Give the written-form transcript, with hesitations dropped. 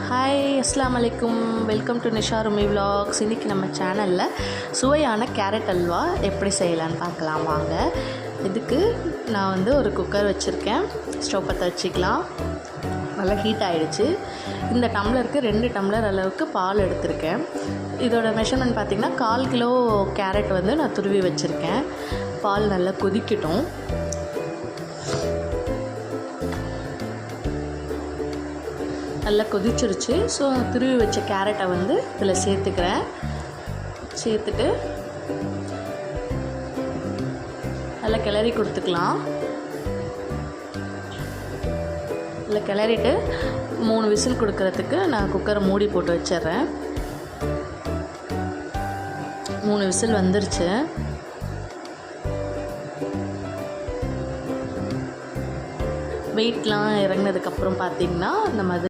Hi அஸ்ஸலாமு அலைக்கும், welcome to Nisha ருமி vlogs. இன்றைக்கி நம்ம சேனலில் சுவையான கேரட் அல்வா எப்படி செய்யலான்னு பார்க்கலாம் வாங்க. இதுக்கு நான் ஒரு குக்கர் வச்சுருக்கேன். ஸ்டவ் பற்ற வச்சுக்கலாம். நல்லா ஹீட் ஆகிடுச்சு. இந்த டம்ளருக்கு 2 டம்ளர் அளவுக்கு பால் எடுத்திருக்கேன். இதோட மெஷர்மெண்ட் பார்த்திங்கன்னா 1/4 கிலோ கேரட் நான் துருவி வச்சுருக்கேன். பால் நல்லா கொதிக்கட்டும். நல்லா கொதிச்சிருச்சு. ஸோ துருவி வச்ச கேரட்டை இதில் சேர்த்துக்கிறேன். சேர்த்துட்டு நல்லா கிளறி கொடுத்துக்கலாம். நல்லா கிளறிட்டு 3 விசில் கொடுக்கறதுக்கு நான் குக்கரை மூடி போட்டு வச்சிட்றேன். 3 விசில் வந்துருச்சு. வெயிட்லாம் இறங்கினதுக்கப்புறம் பார்த்திங்கன்னா நம்ம